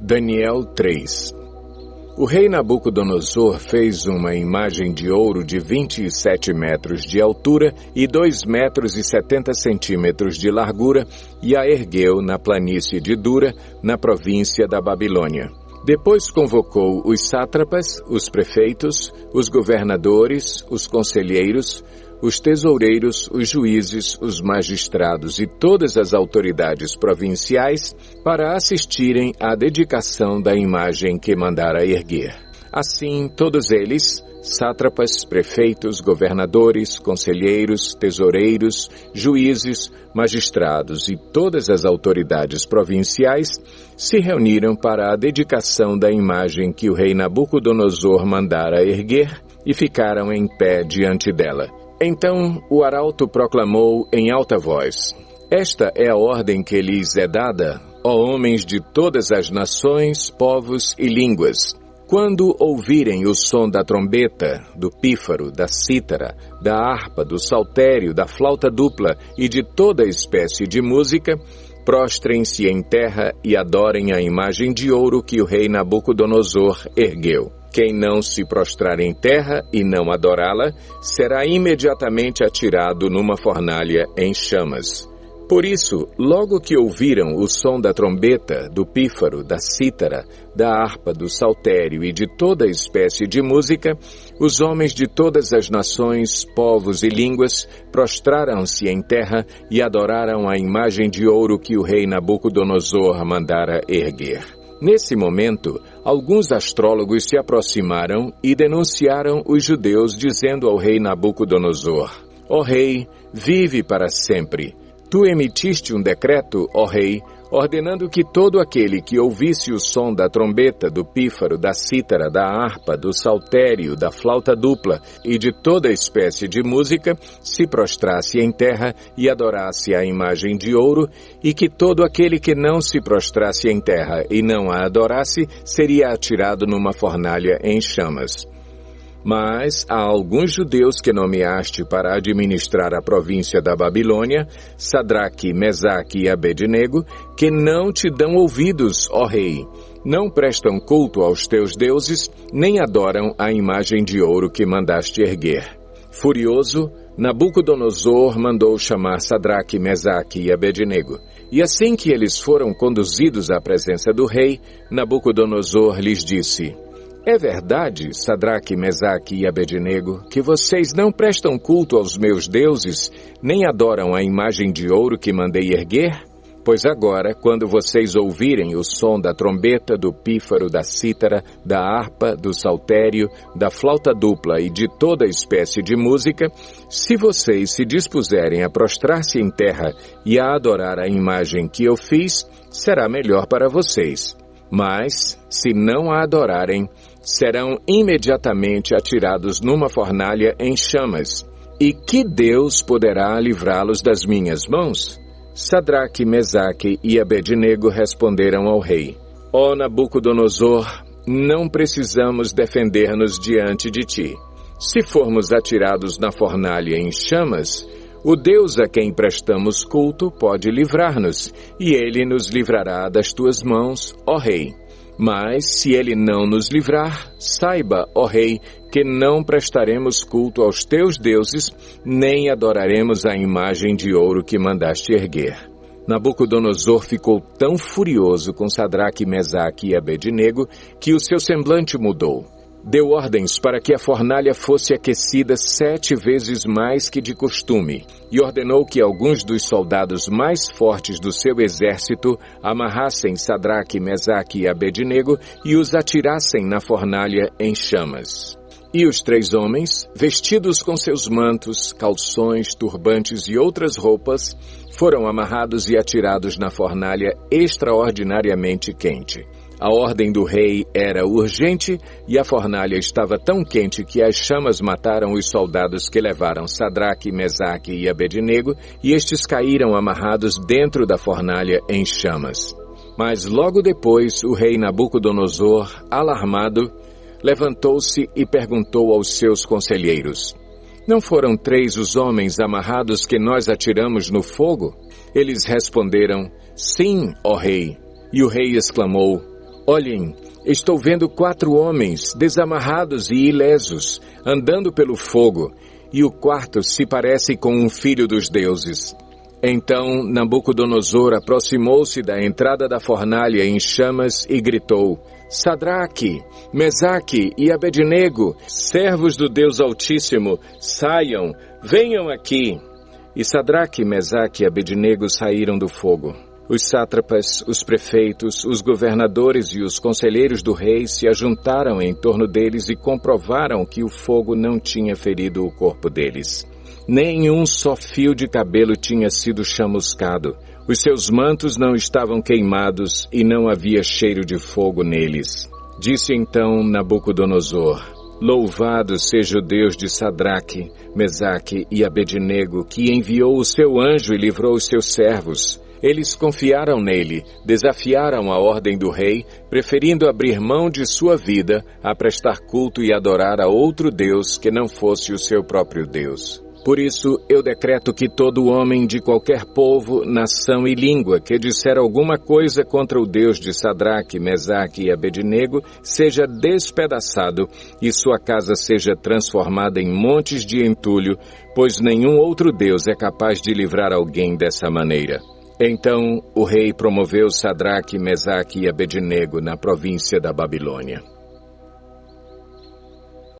Daniel 3. O rei Nabucodonosor fez uma imagem de ouro de 27 metros de altura e 2 metros e 70 centímetros de largura e a ergueu na planície de Dura, na província da Babilônia. Depois convocou os sátrapas, os prefeitos, os governadores, os conselheiros, os tesoureiros, os juízes, os magistrados e todas as autoridades provinciais para assistirem à dedicação da imagem que mandara erguer. Assim, todos eles, sátrapas, prefeitos, governadores, conselheiros, tesoureiros, juízes, magistrados e todas as autoridades provinciais, se reuniram para a dedicação da imagem que o rei Nabucodonosor mandara erguer e ficaram em pé diante dela. Então o arauto proclamou em alta voz: Esta é a ordem que lhes é dada, ó homens de todas as nações, povos e línguas. Quando ouvirem o som da trombeta, do pífaro, da cítara, da harpa, do saltério, da flauta dupla e de toda espécie de música, prostrem-se em terra e adorem a imagem de ouro que o rei Nabucodonosor ergueu. Quem não se prostrar em terra e não adorá-la, será imediatamente atirado numa fornalha em chamas. Por isso, logo que ouviram o som da trombeta, do pífaro, da cítara, da harpa, do saltério e de toda espécie de música, os homens de todas as nações, povos e línguas prostraram-se em terra e adoraram a imagem de ouro que o rei Nabucodonosor mandara erguer. Nesse momento, alguns astrólogos se aproximaram e denunciaram os judeus, dizendo ao rei Nabucodonosor: Ó rei, vive para sempre. Tu emitiste um decreto, ó rei, ordenando que todo aquele que ouvisse o som da trombeta, do pífaro, da cítara, da harpa, do saltério, da flauta dupla e de toda espécie de música, se prostrasse em terra e adorasse a imagem de ouro, e que todo aquele que não se prostrasse em terra e não a adorasse, seria atirado numa fornalha em chamas. Mas há alguns judeus que nomeaste para administrar a província da Babilônia, Sadraque, Mesaque e Abednego, que não te dão ouvidos, ó rei. Não prestam culto aos teus deuses, nem adoram a imagem de ouro que mandaste erguer. Furioso, Nabucodonosor mandou chamar Sadraque, Mesaque e Abednego. E assim que eles foram conduzidos à presença do rei, Nabucodonosor lhes disse: É verdade, Sadraque, Mesaque e Abednego, que vocês não prestam culto aos meus deuses, nem adoram a imagem de ouro que mandei erguer? Pois agora, quando vocês ouvirem o som da trombeta, do pífaro, da cítara, da harpa, do saltério, da flauta dupla e de toda espécie de música, se vocês se dispuserem a prostrar-se em terra e a adorar a imagem que eu fiz, será melhor para vocês. Mas, se não a adorarem, serão imediatamente atirados numa fornalha em chamas. E que Deus poderá livrá-los das minhas mãos? Sadraque, Mesaque e Abednego responderam ao rei: Ó Nabucodonosor, não precisamos defender-nos diante de ti. Se formos atirados na fornalha em chamas, o Deus a quem prestamos culto pode livrar-nos, e ele nos livrará das tuas mãos, ó rei. Mas, se ele não nos livrar, saiba, ó rei, que não prestaremos culto aos teus deuses, nem adoraremos a imagem de ouro que mandaste erguer. Nabucodonosor ficou tão furioso com Sadraque, Mesaque e Abednego, que o seu semblante mudou. Deu ordens para que a fornalha fosse aquecida 7 vezes mais que de costume, e ordenou que alguns dos soldados mais fortes do seu exército amarrassem Sadraque, Mesaque e Abednego e os atirassem na fornalha em chamas. E os 3 homens, vestidos com seus mantos, calções, turbantes e outras roupas, foram amarrados e atirados na fornalha extraordinariamente quente. A ordem do rei era urgente e a fornalha estava tão quente que as chamas mataram os soldados que levaram Sadraque, Mesaque e Abednego, e estes caíram amarrados dentro da fornalha em chamas. Mas logo depois o rei Nabucodonosor, alarmado, levantou-se e perguntou aos seus conselheiros: Não foram 3 os homens amarrados que nós atiramos no fogo? Eles responderam: Sim, ó rei. E o rei exclamou: Olhem, estou vendo 4 homens desamarrados e ilesos, andando pelo fogo, e o quarto se parece com um filho dos deuses. Então Nabucodonosor aproximou-se da entrada da fornalha em chamas e gritou: Sadraque, Mesaque e Abednego, servos do Deus Altíssimo, saiam, venham aqui. E Sadraque, Mesaque e Abednego saíram do fogo. Os sátrapas, os prefeitos, os governadores e os conselheiros do rei se ajuntaram em torno deles e comprovaram que o fogo não tinha ferido o corpo deles. Nem um só fio de cabelo tinha sido chamuscado. Os seus mantos não estavam queimados e não havia cheiro de fogo neles. Disse então Nabucodonosor: Louvado seja o Deus de Sadraque, Mesaque e Abednego, que enviou o seu anjo e livrou os seus servos. Eles confiaram nele, desafiaram a ordem do rei, preferindo abrir mão de sua vida a prestar culto e adorar a outro Deus que não fosse o seu próprio Deus. Por isso, eu decreto que todo homem de qualquer povo, nação e língua que disser alguma coisa contra o Deus de Sadraque, Mesaque e Abednego seja despedaçado e sua casa seja transformada em montes de entulho, pois nenhum outro Deus é capaz de livrar alguém dessa maneira. Então o rei promoveu Sadraque, Mesaque e Abednego na província da Babilônia.